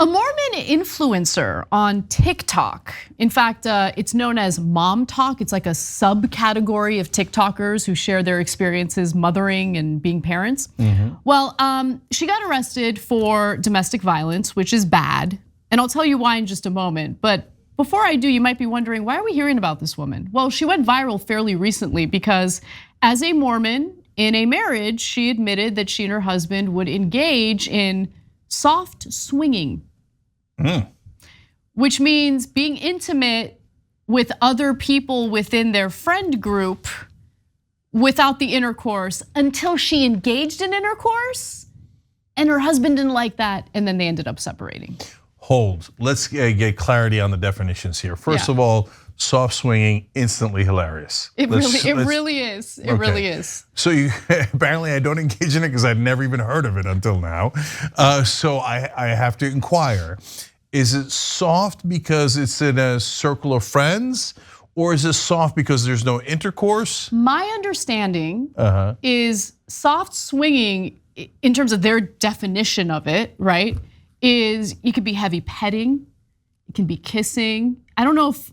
A Mormon influencer on TikTok. In fact, it's known as Mom Talk. It's like a subcategory of TikTokers who share their experiences mothering and being parents. Well, she got arrested for domestic violence, which is bad. And I'll tell you why in just a moment. But before I do, you might be wondering, why are we hearing about this woman? Well, she went viral fairly recently because as a Mormon in a marriage, she admitted that she and her husband would engage in soft swinging. Which means being intimate with other people within their friend group without the intercourse until she engaged in intercourse, and her husband didn't like that, and then they ended up separating. Hold, let's get clarity on the definitions here. First of all, soft swinging, instantly hilarious. It really is. It really is. So apparently I don't engage in it because I'd never even heard of it until now. So I have to inquire. Is it soft because it's in a circle of friends, or is it soft because there's no intercourse? My understanding is soft swinging, in terms of their definition of it, right, is it could be heavy petting, it can be kissing. I don't know if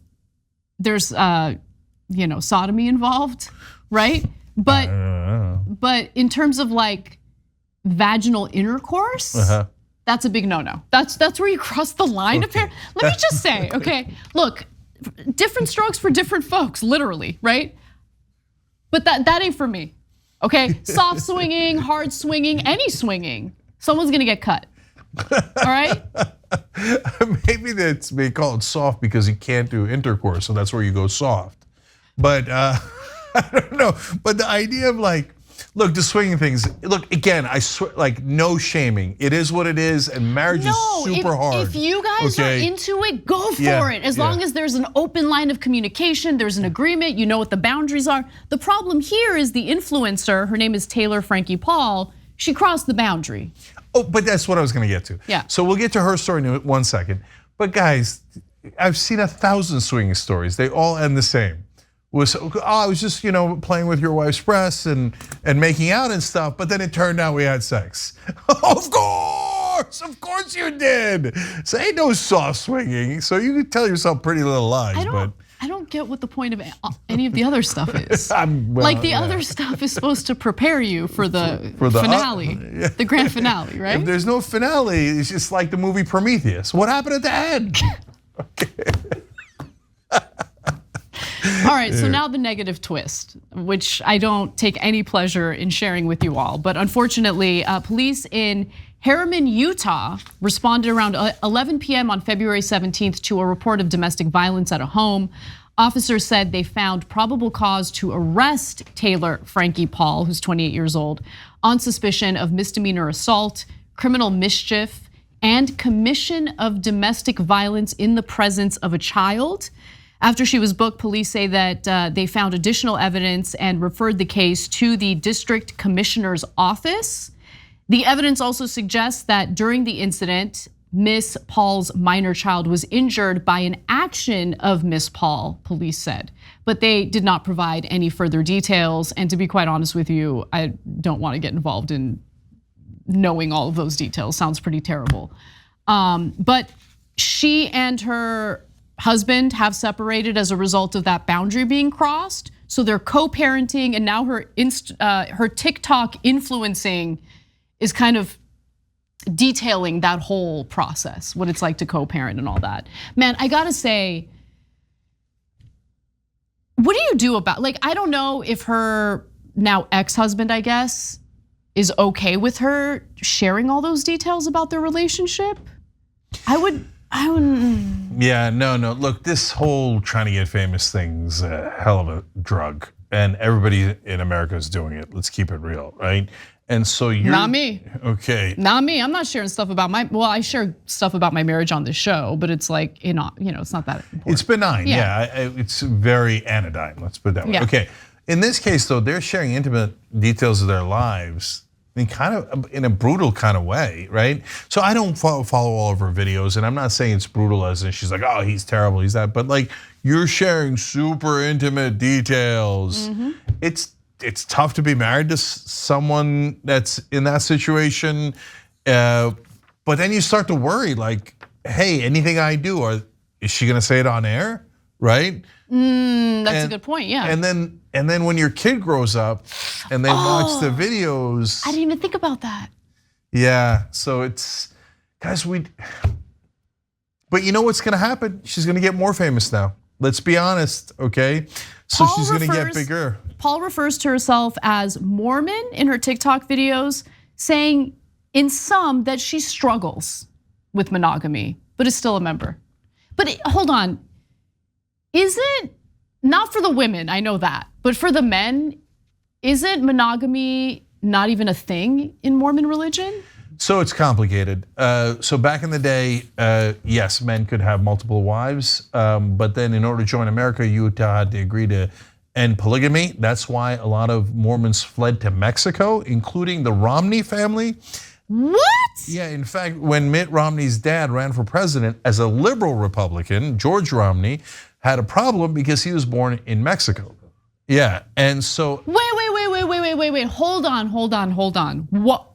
there's sodomy involved, right? But in terms of like vaginal intercourse, that's a big no-no. That's where you cross the line. Let me just say, okay, look, different strokes for different folks, literally, right? But that ain't for me, okay? Soft swinging, hard swinging, any swinging, someone's gonna get cut, all right? Maybe they call it soft because you can't do intercourse, so that's where you go soft. But I don't know, but the idea of like, look, the swinging things, look, again, I swear, like no shaming. It is what it is, and marriage is super hard. If you guys are into it, go for it. As long as there's an open line of communication, there's an agreement, you know what the boundaries are. The problem here is the influencer, her name is Taylor Frankie Paul, she crossed the boundary. Oh, but that's what I was gonna get to. Yeah. So we'll get to her story in 1 second. But guys, I've seen 1,000 swinging stories. They all end the same. I was just playing with your wife's breasts and making out and stuff, but then it turned out we had sex. Of course you did. So ain't no soft swinging. So you can tell yourself pretty little lies. I don't get what the point of any of the other stuff is. Like the other stuff is supposed to prepare you for the finale, the grand finale, right? If there's no finale, it's just like the movie Prometheus. What happened at the end? All right, so now the negative twist, which I don't take any pleasure in sharing with you all. But unfortunately, police in Herriman, Utah responded around 11 p.m. on February 17th to a report of domestic violence at a home. Officers said they found probable cause to arrest Taylor Frankie Paul, who's 28 years old, on suspicion of misdemeanor assault, criminal mischief, and commission of domestic violence in the presence of a child. After she was booked, police say that they found additional evidence and referred the case to the district commissioner's office. The evidence also suggests that during the incident, Miss Paul's minor child was injured by an action of Miss Paul, police said. But they did not provide any further details. And to be quite honest with you, I don't want to get involved in knowing all of those details. Sounds pretty terrible. But she and her husband have separated as a result of that boundary being crossed. So they're co-parenting, and now her TikTok influencing is kind of detailing that whole process, what it's like to co-parent and all that. Man, I gotta say, what do you do about, like, I don't know if her now ex-husband, I guess, is okay with her sharing all those details about their relationship? I wouldn't. Yeah, no. Look, this whole trying to get famous thing's a hell of a drug, and everybody in America is doing it. Let's keep it real, right? And so you're not me. Okay. Not me. I'm not sharing stuff about I share stuff about my marriage on this show, but it's like, it's not that important. It's benign. Yeah, it's very anodyne. Let's put it that way. Okay. In this case, though, they're sharing intimate details of their lives kind of in a brutal kind of way, right? So I don't follow all of her videos, and I'm not saying it's brutal as in she's like, oh, he's terrible, he's that, but like you're sharing super intimate details. It's tough to be married to someone that's in that situation, but then you start to worry, like, hey, anything I do, is she gonna say it on air, right? That's a good point, yeah. And then when your kid grows up and they watch the videos. I didn't even think about that. Yeah, so it's, guys, but you know what's gonna happen? She's gonna get more famous now. Let's be honest, okay? So she's gonna get bigger. Paul refers to herself as Mormon in her TikTok videos, saying in some that she struggles with monogamy, but is still a member. But hold on, isn't, not for the women, I know that, but for the men, isn't monogamy not even a thing in Mormon religion? So it's complicated. So back in the day, yes, men could have multiple wives, but then in order to join America, Utah had to agree to end polygamy. That's why a lot of Mormons fled to Mexico, including the Romney family. What? Yeah, in fact, when Mitt Romney's dad ran for president as a liberal Republican, George Romney had a problem because he was born in Mexico. Yeah, and so. Wait, hold on. What?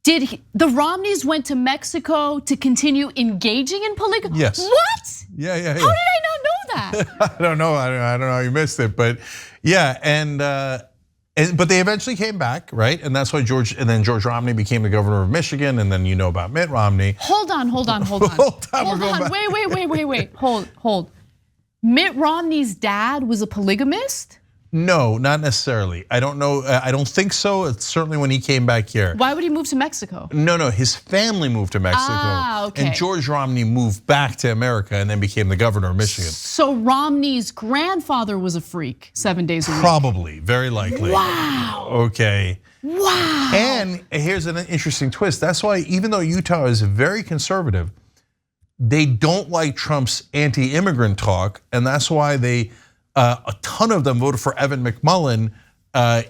The Romneys went to Mexico to continue engaging in polygamy? Yes. What? Yeah. How did I not know that? I don't know how you missed it, but yeah, but they eventually came back, right? And that's why George Romney became the governor of Michigan, and then you know about Mitt Romney. Hold on. Wait. Hold. Mitt Romney's dad was a polygamist? No, not necessarily. I don't know. I don't think so. It's certainly when he came back here. Why would he move to Mexico? No. His family moved to Mexico. Okay. And George Romney moved back to America and then became the governor of Michigan. So Romney's grandfather was a freak 7 days a week? Probably, very likely. Wow. Okay. Wow. And here's an interesting twist. That's why even though Utah is very conservative, they don't like Trump's anti-immigrant talk, and that's why a ton of them voted for Evan McMullin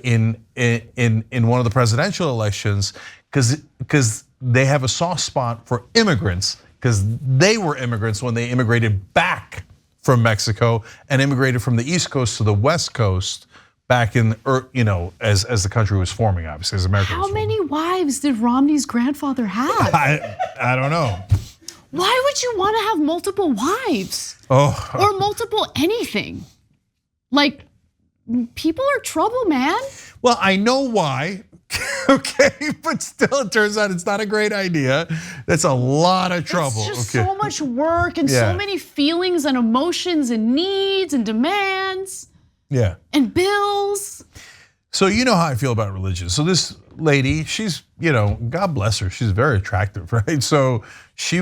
in one of the presidential elections because they have a soft spot for immigrants because they were immigrants when they immigrated back from Mexico and immigrated from the East Coast to the West Coast back in, as the country was forming, obviously, as America was forming. How many wives did Romney's grandfather have? I don't know. Why would you want to have multiple wives? Or multiple anything? Like, people are trouble, man. Well, I know why, okay, but still it turns out it's not a great idea. That's a lot of trouble. It's just so much work and so many feelings and emotions and needs and demands. Yeah. And bills. So you know how I feel about religion. So this lady, she's, God bless her, she's very attractive, right? So she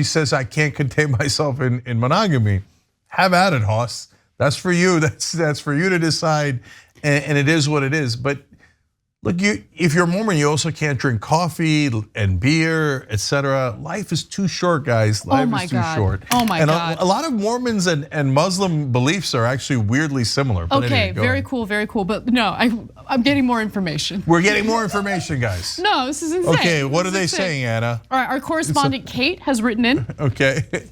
says, I can't contain myself in monogamy. Have at it, Hoss. That's for you. That's for you to decide, and it is what it is. But look, if you're a Mormon, you also can't drink coffee and beer, etc. Life is too short, guys. Life is too short. Oh my God. A lot of Mormons and Muslim beliefs are actually weirdly similar. But okay, anyway, very cool, very cool. But no, I'm getting more information. We're getting more information, guys. No, this is insane. Okay, what are they saying, Anna? All right, our correspondent Kate has written in. Okay.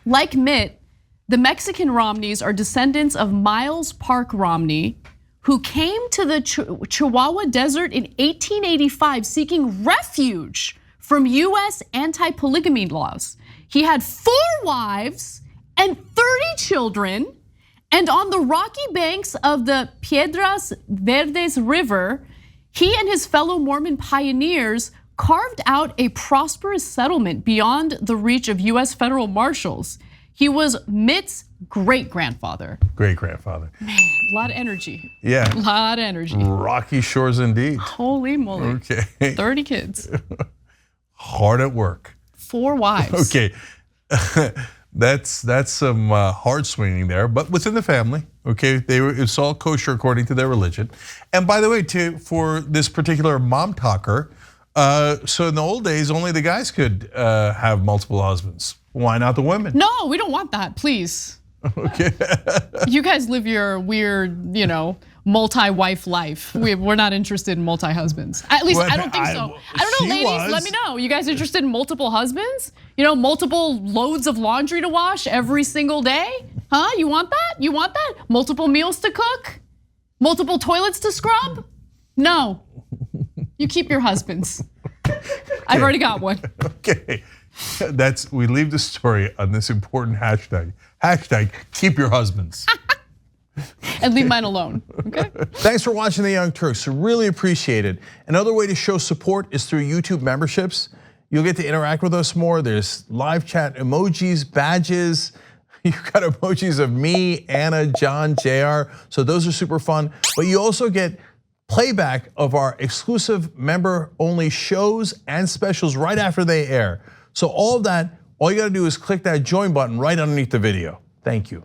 Like Mitt, the Mexican Romneys are descendants of Miles Park Romney, who came to the Chihuahua Desert in 1885 seeking refuge from US anti-polygamy laws. He had 4 wives and 30 children, and on the rocky banks of the Piedras Verdes River, he and his fellow Mormon pioneers carved out a prosperous settlement beyond the reach of US federal marshals. He was Mitt's great-grandfather. Great-grandfather. Man, a lot of energy. Yeah. A lot of energy. Rocky shores indeed. Holy moly. Okay. 30 kids. Hard at work. 4 wives. Okay. That's some hard swinging there, but within the family, okay? It's all kosher according to their religion. And by the way, for this particular mom talker, so in the old days, only the guys could have multiple husbands. Why not the women? No, we don't want that, please. Okay. You guys live your weird, multi-wife life. We're not interested in multi-husbands. At least I don't think so. I don't know, ladies, let me know. You guys interested in multiple husbands? Multiple loads of laundry to wash every single day? Huh? You want that? You want that? Multiple meals to cook? Multiple toilets to scrub? No. You keep your husbands. I've already got one. Okay. We leave the story on this important hashtag. Hashtag keep your husbands. And leave mine alone, okay? Thanks for watching The Young Turks, really appreciate it. Another way to show support is through YouTube memberships. You'll get to interact with us more. There's live chat emojis, badges. You've got emojis of me, Anna, John, JR, so those are super fun. But you also get playback of our exclusive member-only shows and specials right after they air. So all of that, all you gotta do is click that join button right underneath the video. Thank you.